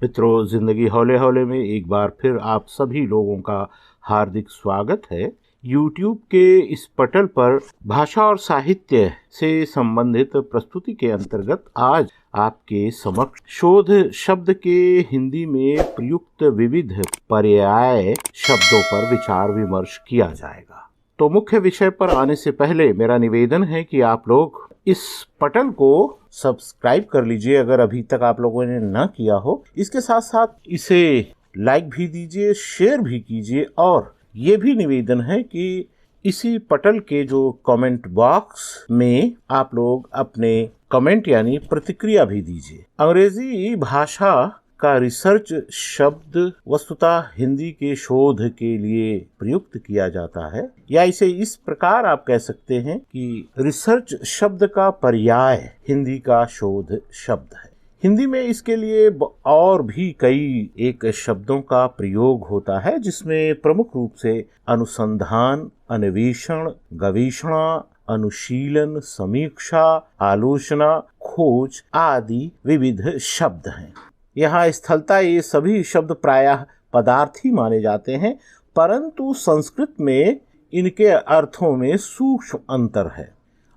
मित्रों, जिंदगी हौले हौले में एक बार फिर आप सभी लोगों का हार्दिक स्वागत है। YouTube के इस पटल पर भाषा और साहित्य से संबंधित प्रस्तुति के अंतर्गत आज आपके समक्ष शोध शब्द के हिंदी में प्रयुक्त विविध पर्याय शब्दों पर विचार विमर्श किया जाएगा। तो मुख्य विषय पर आने से पहले मेरा निवेदन है कि आप लोग इस पटल को सब्सक्राइब कर लीजिए अगर अभी तक आप लोगों ने ना किया हो। इसके साथ साथ इसे लाइक भी दीजिए, शेयर भी कीजिए और ये भी निवेदन है कि इसी पटल के जो कमेंट बॉक्स में आप लोग अपने कमेंट यानी प्रतिक्रिया भी दीजिए। अंग्रेजी भाषा का रिसर्च शब्द वस्तुतः हिंदी के शोध के लिए प्रयुक्त किया जाता है, या इसे इस प्रकार आप कह सकते हैं कि रिसर्च शब्द का पर्याय हिंदी का शोध शब्द है। हिंदी में इसके लिए और भी कई एक शब्दों का प्रयोग होता है, जिसमें प्रमुख रूप से अनुसंधान, अन्वेषण, गवेषणा, अनुशीलन, समीक्षा, आलोचना, खोज आदि विविध शब्द हैं। यहाँ स्थलता ये सभी शब्द प्रायः पदार्थी माने जाते हैं, परंतु संस्कृत में इनके अर्थों में सूक्ष्म अंतर है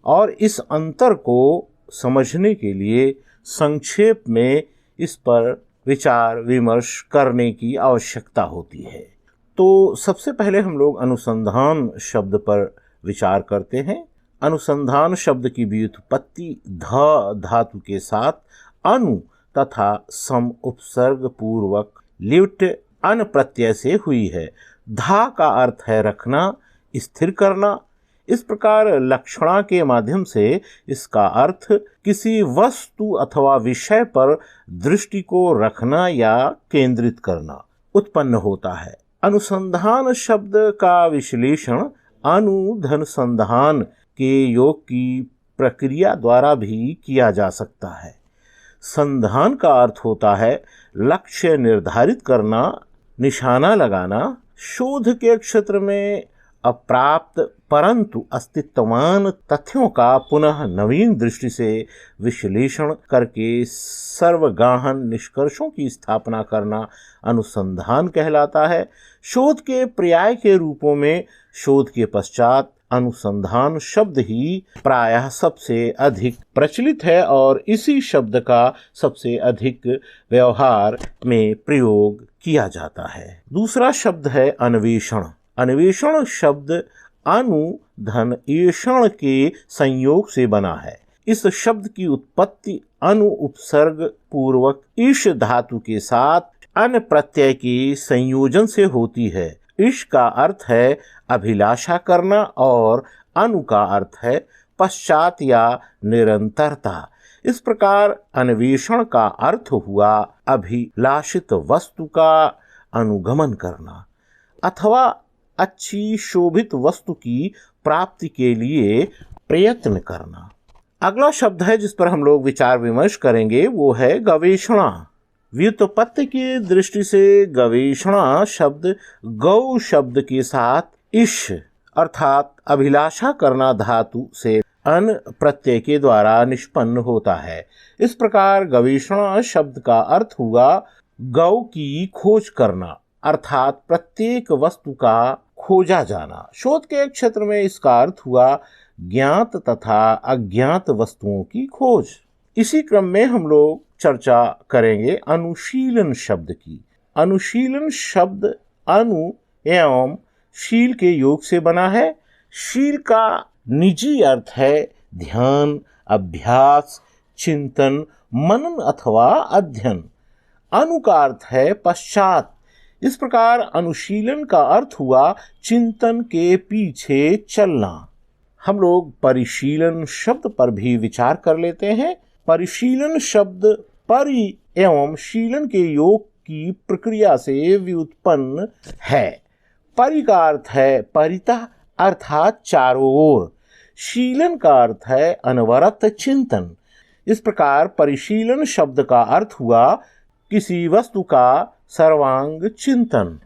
और इस अंतर को समझने के लिए संक्षेप में इस पर विचार विमर्श करने की आवश्यकता होती है। तो सबसे पहले हम लोग अनुसंधान शब्द पर विचार करते हैं। अनुसंधान शब्द की व्युत्पत्ति ध धातु के साथ अनु तथा सम उपसर्ग पूर्वक लिट अन प्रत्यय से हुई है। धा का अर्थ है रखना, स्थिर करना। इस प्रकार लक्षणा के माध्यम से इसका अर्थ किसी वस्तु अथवा विषय पर दृष्टि को रखना या केंद्रित करना उत्पन्न होता है। अनुसंधान शब्द का विश्लेषण अनुसंधान के योग की प्रक्रिया द्वारा भी किया जा सकता है। संधान का अर्थ होता है लक्ष्य निर्धारित करना, निशाना लगाना। शोध के क्षेत्र में अप्राप्त परंतु अस्तित्ववान तथ्यों का पुनः नवीन दृष्टि से विश्लेषण करके सर्वगाहन निष्कर्षों की स्थापना करना अनुसंधान कहलाता है। शोध के पर्याय के रूपों में शोध के पश्चात अनुसंधान शब्द ही प्रायः सबसे अधिक प्रचलित है और इसी शब्द का सबसे अधिक व्यवहार में प्रयोग किया जाता है। दूसरा शब्द है अन्वेषण। अन्वेषण शब्द अनुधन ईषण के संयोग से बना है। इस शब्द की उत्पत्ति अनु उपसर्ग पूर्वक ईश धातु के साथ अन प्रत्यय के संयोजन से होती है। ईश का अर्थ है अभिलाषा करना और अनु का अर्थ है पश्चात या निरंतरता। इस प्रकार अन्वेषण का अर्थ हुआ अभिलाषित वस्तु का अनुगमन करना अथवा अच्छी शोभित वस्तु की प्राप्ति के लिए प्रयत्न करना। अगला शब्द है जिस पर हम लोग विचार विमर्श करेंगे वो है गवेषणा। व्युत्पत्ति की दृष्टि से गवेषणा शब्द गौ शब्द के साथ इश अर्थात अभिलाषा करना धातु से अन प्रत्यय के द्वारा निष्पन्न होता है। इस प्रकार गवेषणा शब्द का अर्थ हुआ गौ की खोज करना अर्थात प्रत्येक वस्तु का खोजा जाना। शोध के क्षेत्र में इसका अर्थ हुआ ज्ञात तथा अज्ञात वस्तुओं की खोज। इसी क्रम में हम लोग चर्चा करेंगे अनुशीलन शब्द की। अनुशीलन शब्द अनु एवं शील के योग से बना है। शील का निजी अर्थ है ध्यान, अभ्यास, चिंतन, मनन अथवा अध्ययन। अनु का अर्थ है पश्चात। इस प्रकार अनुशीलन का अर्थ हुआ चिंतन के पीछे चलना। हम लोग परिशीलन शब्द पर भी विचार कर लेते हैं। परिशीलन शब्द परि एवं शीलन के योग की प्रक्रिया से व्युत्पन्न है। परि का अर्थ है परितः अर्थात चारों ओर। शीलन का अर्थ है अनवरत चिंतन। इस प्रकार परिशीलन शब्द का अर्थ हुआ किसी वस्तु का सर्वांग चिंतन।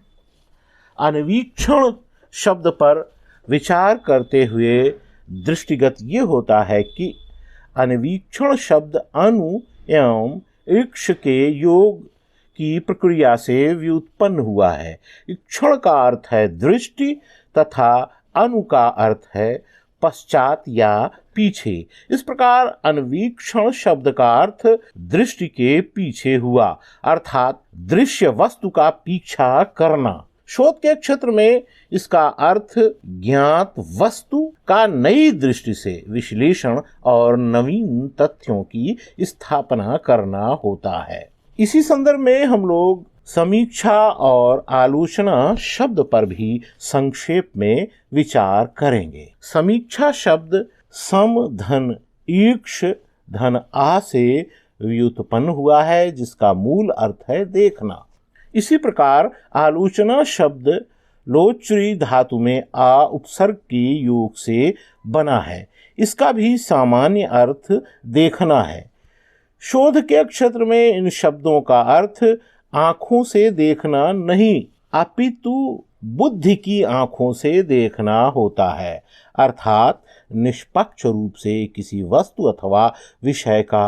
अन्वीक्षण शब्द पर विचार करते हुए दृष्टिगत ये होता है कि अन्वीक्षण शब्द अनु एवं इक्ष के योग की प्रक्रिया से व्युत्पन्न हुआ है। क्षण का अर्थ है दृष्टि तथा अनु का अर्थ है पश्चात या पीछे। इस प्रकार अन्वीक्षण शब्द का अर्थ दृष्टि के पीछे हुआ, अर्थात दृश्य वस्तु का पीछा करना। शोध के क्षेत्र में इसका अर्थ ज्ञात वस्तु का नई दृष्टि से विश्लेषण और नवीन तथ्यों की स्थापना करना होता है। इसी संदर्भ में हम लोग समीक्षा और आलोचना शब्द पर भी संक्षेप में विचार करेंगे। समीक्षा शब्द सम धन ईक्ष धन आ से व्युत्पन्न हुआ है, जिसका मूल अर्थ है देखना। इसी प्रकार आलोचना शब्द लोचरी धातु में आ उपसर्ग के योग से बना है। इसका भी सामान्य अर्थ देखना है। शोध के क्षेत्र में इन शब्दों का अर्थ आंखों से देखना नहीं, अपितु बुद्धि की आंखों से देखना होता है, अर्थात निष्पक्ष रूप से किसी वस्तु अथवा विषय का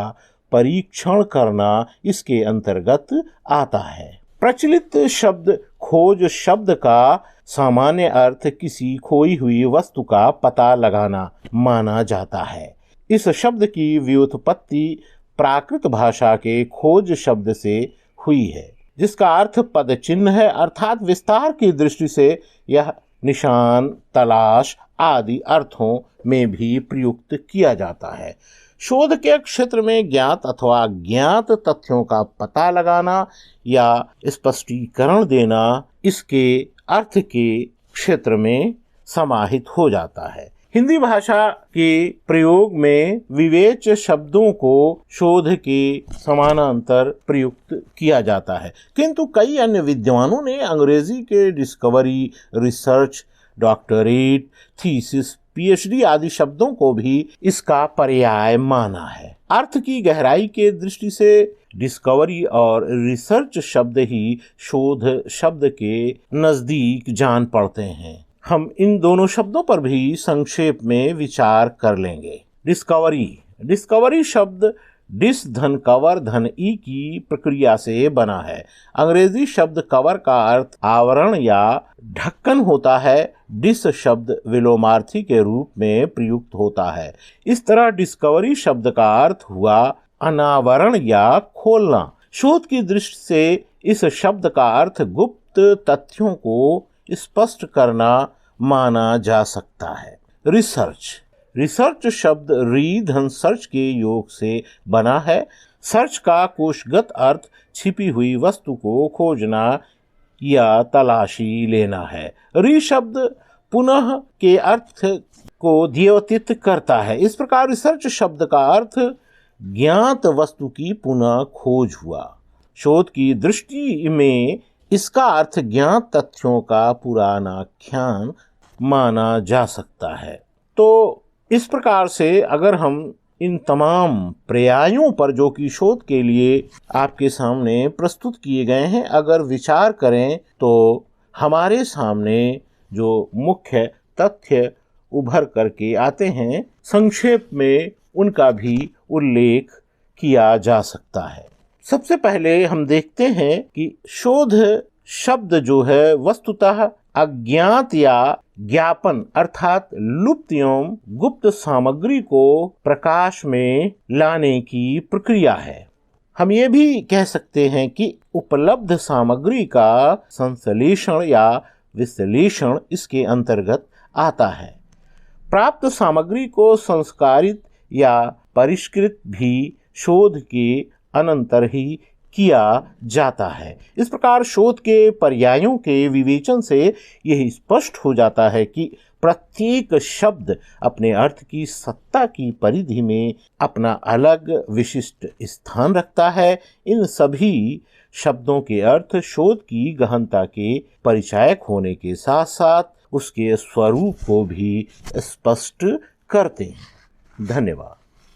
परीक्षण करना इसके अंतर्गत आता है। प्रचलित शब्द खोज शब्द का सामान्य अर्थ किसी खोई हुई वस्तु का पता लगाना माना जाता है। इस शब्द की व्युत्पत्ति प्राकृत भाषा के खोज शब्द से हुई है, जिसका अर्थ पद चिन्ह है, अर्थात विस्तार की दृष्टि से यह निशान, तलाश आदि अर्थों में भी प्रयुक्त किया जाता है। शोध के क्षेत्र में ज्ञात अथवा अज्ञात तथ्यों का पता लगाना या स्पष्टीकरण देना इसके अर्थ के क्षेत्र में समाहित हो जाता है। हिंदी भाषा के प्रयोग में विवेच्य शब्दों को शोध के समानांतर प्रयुक्त किया जाता है, किंतु कई अन्य विद्वानों ने अंग्रेजी के discovery, research, doctorate, thesis, PhD आदि शब्दों को भी इसका पर्याय माना है। अर्थ की गहराई के दृष्टि से डिस्कवरी और रिसर्च शब्द ही शोध शब्द के नजदीक जान पड़ते हैं। हम इन दोनों शब्दों पर भी संक्षेप में विचार कर लेंगे। डिस्कवरी शब्द डिस धन कवर धन ई की प्रक्रिया से बना है। अंग्रेजी शब्द कवर का अर्थ आवरण या ढक्कन होता है। डिस शब्द विलोमार्थी के रूप में प्रयुक्त होता है। इस तरह डिस्कवरी शब्द का अर्थ हुआ अनावरण या खोलना। शोध की दृष्टि से इस शब्द का अर्थ गुप्त तथ्यों को स्पष्ट करना माना जा सकता है। रिसर्च शब्द री धन सर्च के योग से बना है। सर्च का कोशगत अर्थ छिपी हुई वस्तु को खोजना या तलाशी लेना है। री शब्द पुनः के अर्थ को द्योतित करता है। इस प्रकार रिसर्च शब्द का अर्थ ज्ञात वस्तु की पुनः खोज हुआ। शोध की दृष्टि में इसका अर्थ ज्ञात तथ्यों का पुरानाख्यान माना जा सकता है। तो इस प्रकार से अगर हम इन तमाम पर्यायों पर जो कि शोध के लिए आपके सामने प्रस्तुत किए गए हैं अगर विचार करें तो हमारे सामने जो मुख्य तथ्य उभर करके आते हैं संक्षेप में उनका भी उल्लेख किया जा सकता है। सबसे पहले हम देखते हैं कि शोध शब्द जो है वस्तुतः अज्ञात या ज्ञापन अर्थात लुप्त एवं गुप्त सामग्री को प्रकाश में लाने की प्रक्रिया है। हम ये भी कह सकते हैं कि उपलब्ध सामग्री का संश्लेषण या विश्लेषण इसके अंतर्गत आता है। प्राप्त सामग्री को संस्कारित या परिष्कृत भी शोध के अनंतर ही किया जाता है। इस प्रकार शोध के पर्यायों के विवेचन से यही स्पष्ट हो जाता है कि प्रत्येक शब्द अपने अर्थ की सत्ता की परिधि में अपना अलग विशिष्ट स्थान रखता है। इन सभी शब्दों के अर्थ शोध की गहनता के परिचायक होने के साथ साथ उसके स्वरूप को भी स्पष्ट करते हैं। धन्यवाद।